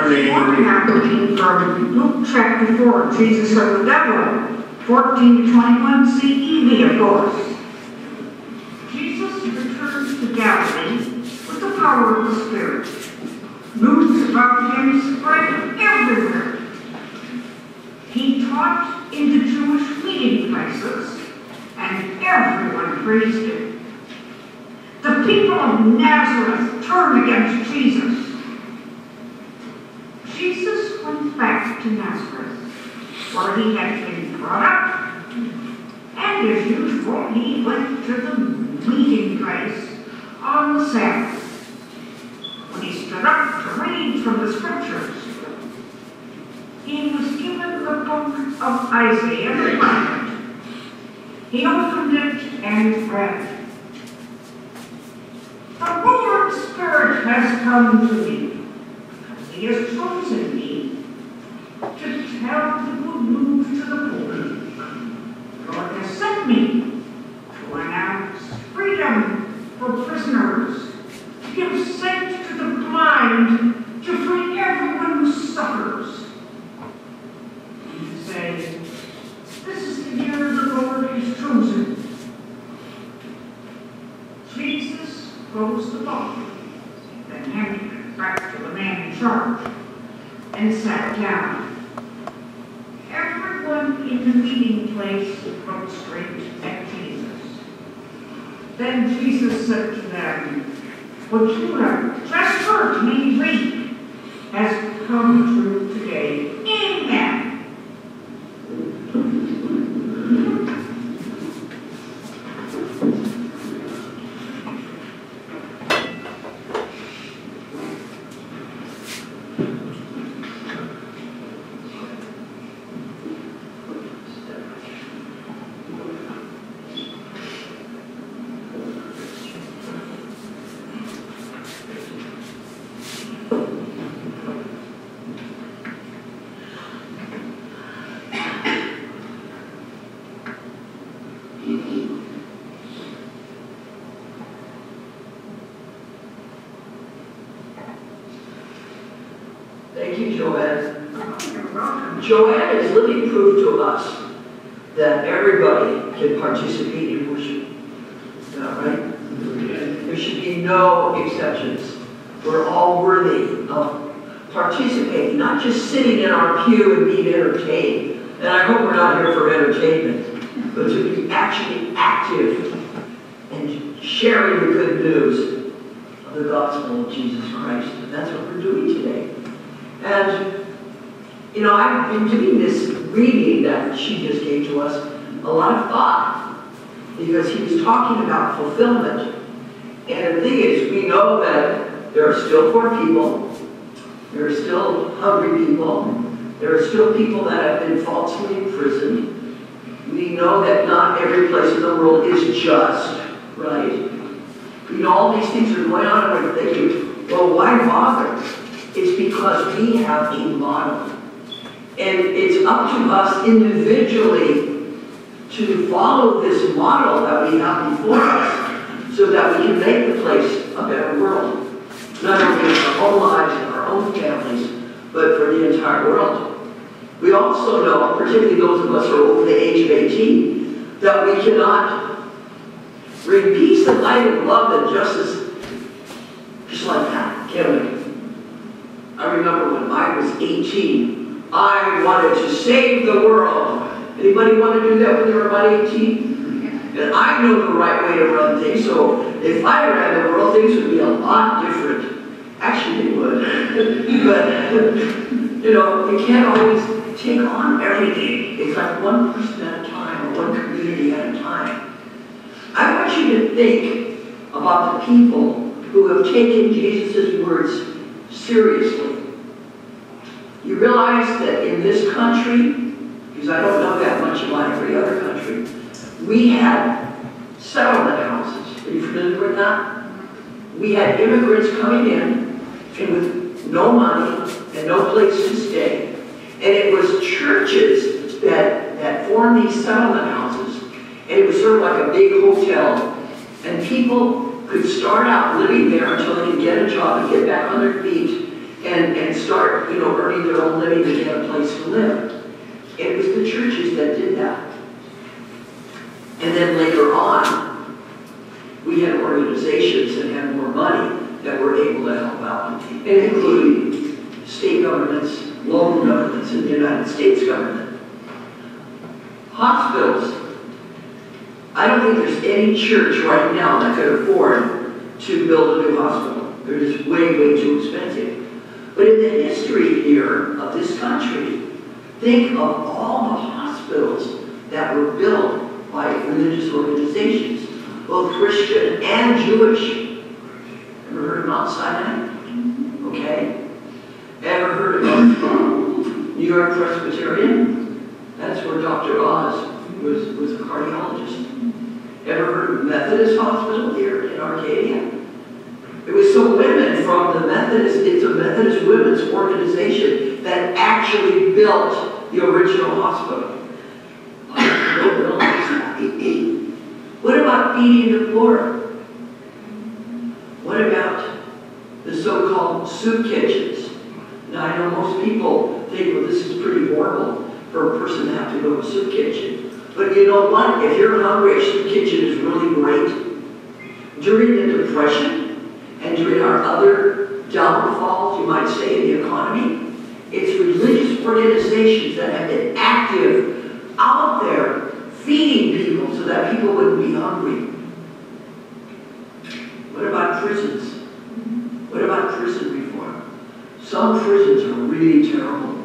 One happening from Luke chapter 4, Jesus of the devil, 14 to 21 CEV, of course. Jesus returns to Galilee with the power of the Spirit. News about him spread everywhere. He taught in the Jewish meeting places, and everyone praised him. The people of Nazareth turned against Jesus. Jesus went back to Nazareth, where he had been brought up, and as usual, he went to the meeting place on the Sabbath. When he stood up to read from the Scriptures, he was given the book of Isaiah the prophet. He opened it and read, "The Lord's Spirit has come to me. He has chosen me to tell the good news to the poor. God has sent me to announce freedom for prisoners, to give sight to the blind, to free everyone who suffers, and to say, this is the year the Lord has chosen." Jesus closed the book, then handed it back to the man in charge, and sat down. Everyone in the meeting place looked straight at Jesus. Then Jesus said to them, "What you have just heard me read has come true today. Amen." Thank you, Joanne. Joanne is living proof to us that everybody can participate in worship. Is that right? There should be no exceptions. We're all worthy of participating, not just sitting in our pew and being entertained. And I hope we're not here for entertainment, but to be actually active and sharing the good news of the gospel of Jesus Christ. And that's what we're doing today. And, you know, I've been giving this reading that she just gave to us a lot of thought, because he was talking about fulfillment. And the thing is, we know that there are still poor people, there are still hungry people, there are still people that have been falsely imprisoned. We know that not every place in the world is just, right? We know all these things are going on, and we're thinking, well, why bother? It's because we have a model. And it's up to us individually to follow this model that we have before us so that we can make the place a better world. Not only in our own lives and our own families, but for the entire world. We also know, particularly those of us who are over the age of 18, that we cannot bring peace and light and love and justice just like that, can we? I remember when I was 18, I wanted to save the world. Anybody want to do that when they were about 18? And I know the right way to run things, so if I ran the world, things would be a lot different. Actually, they would. But, you know, you can't always take on everything. It's like one person at a time, or one community at a time. I want you to think about the people who have taken Jesus' words seriously. You realize that in this country, because I don't know that much about every other country, we had settlement houses. Are you familiar with that? We had immigrants coming in and with no money and no place to stay. And it was churches that formed these settlement houses. And it was sort of like a big hotel. And people could start out living there until they could get a job and get back on their feet and start, earning their own living to get a place to live. It was the churches that did that. And then later on, we had organizations that had more money that were able to help out, and including state governments, local governments, and the United States government. Hospitals. I don't think there's any church right now that could afford to build a new hospital. They're just way, way too expensive. But in the history here of this country, think of all the hospitals that were built by religious organizations, both Christian and Jewish. Ever heard of Mount Sinai? Okay. Ever heard of New York Presbyterian? That's where Dr. Oz was a cardiologist. Ever heard of Methodist Hospital here in Arcadia? It was some women from the Methodist, it's a Methodist women's organization that actually built the original hospital. What about feeding the poor? What about the so-called soup kitchens? Now, I know most people think, well, this is pretty horrible for a person to have to go to a soup kitchen. But you know what? If you're hungry, a soup kitchen is really great. During the Depression, and during our other downfalls, you might say, in the economy, it's religious organizations that have been active out there feeding people so that people wouldn't be hungry. What about prisons? What about prison reform? Some prisons are really terrible,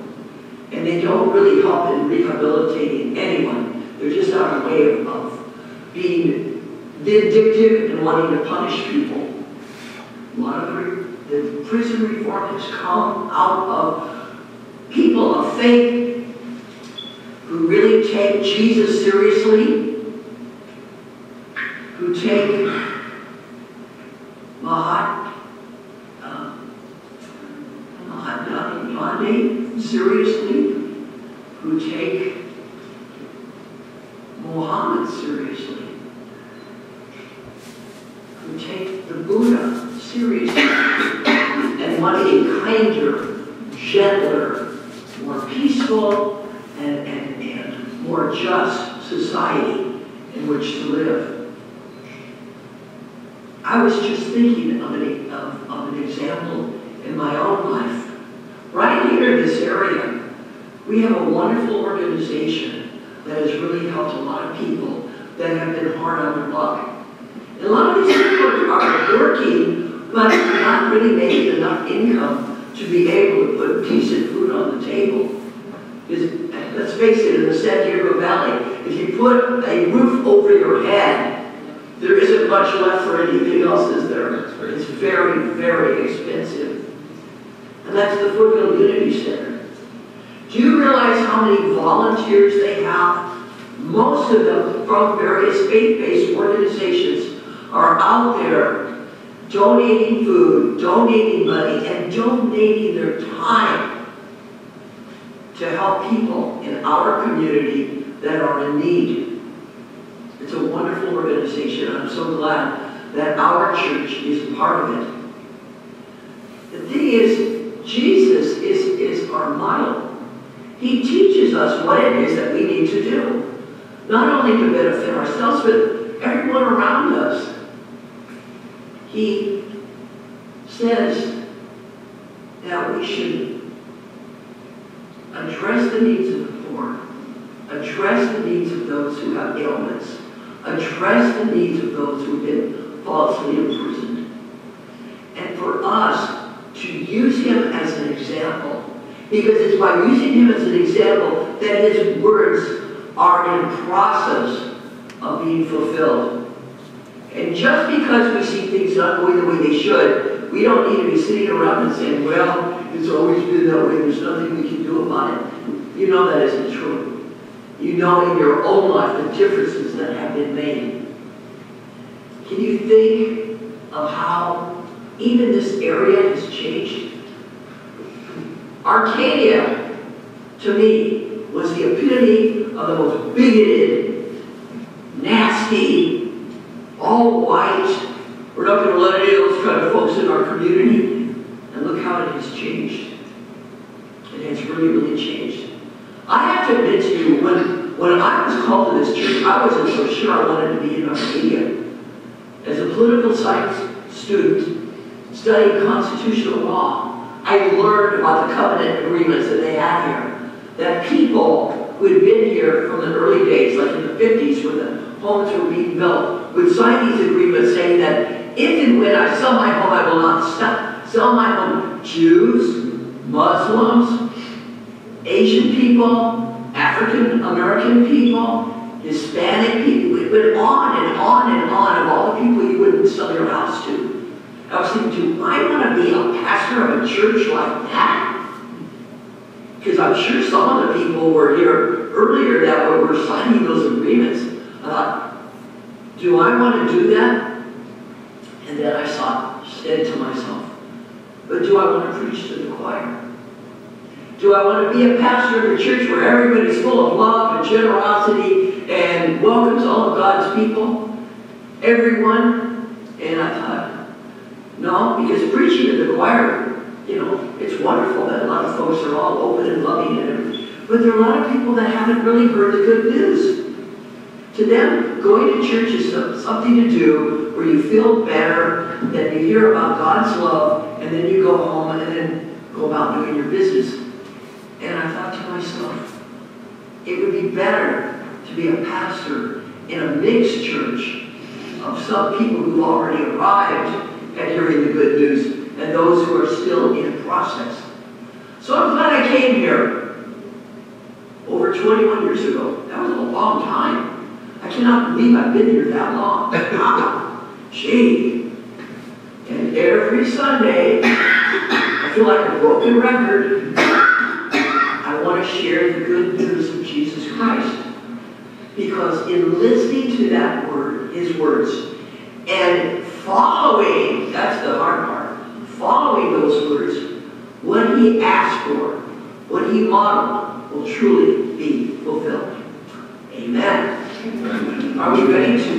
and they don't really help in rehabilitating anyone. They're just our way of being vindictive and wanting to punish people. A lot of the prison reform has come out of people of faith who really take Jesus seriously, who take Mahatma Gandhi seriously, who take Muhammad seriously, who take the Buddha seriously, and want a kinder, gentler, more peaceful, and more just society in which to live. I was just thinking of an example in my own life. Right here in this area, we have a wonderful organization that has really helped a lot of people that have been hard on their luck. And a lot of these people are working, but not really making enough income to be able to put decent food on the table. Because, let's face it, in the San Diego Valley, if you put a roof over your head, there isn't much left for anything else, is there? It's very, very expensive. And that's the Foothill Unity Center. Do you realize how many volunteers they have? Most of them from various faith-based organizations are out there donating food, donating money, and donating their time to help people in our community that are in need. It's a wonderful organization. I'm so glad that our church is part of it. The thing is, Jesus is our model. He teaches us what it is that we need to do, not only to benefit ourselves, but everyone around us. He says that we should address the needs of the poor, address the needs of those who have ailments, address the needs of those who have been falsely imprisoned. And for us to use him as an example, because it's by using him as an example that his words are in process of being fulfilled. And just because we see things not going the way they should, we don't need to be sitting around and saying, well, it's always been that way, there's nothing we can do about it. You know that isn't true. You know in your own life the differences that have been made. Can you think of how even this area has changed? Arcadia, to me, was the epitome of the most bigoted, nasty, all white. We're not going to let any of those kind of folks in our community. And look how it has changed. It has really, really changed. I have to admit to you, when I was called to this church, I wasn't so sure I wanted to be in Arcadia. As a political science student studying constitutional law, I learned about the covenant agreements that they had here. That people who had been here from the early days, like in the 50s when the homes were being built, would sign these agreements saying that if and when I sell my home, I will not sell my home to Jews, Muslims, Asian people, African American people, Hispanic people. It went on and on and on of all the people you wouldn't sell your house to. I was thinking, do I want to be a pastor of a church like that? Because I'm sure some of the people were here earlier that were signing those agreements. I thought, do I want to do that? And then I said to myself, but do I want to preach to the choir? Do I want to be a pastor of a church where everybody's full of love and generosity and welcomes all of God's people? Everyone? And I thought, no, because preaching to the choir, you know, it's wonderful that a lot of folks are all open and loving and everything. But there are a lot of people that haven't really heard the good news. To them, going to church is something to do where you feel better, that you hear about God's love, and then you go home and then go about doing your business. And I thought to myself, it would be better to be a pastor in a mixed church of some people who've already arrived at hearing the good news and those who are still in process. So I'm glad I came here over 21 years ago. That was a long time. I cannot believe I've been here that long. Wow. Gee. And every Sunday, I feel like a broken record. I want to share the good news of Jesus Christ. Because in listening to that word, his words, and following, that's the hard part, following those words, what he asked for, what he modeled, will truly be fulfilled. Amen. Are we ready to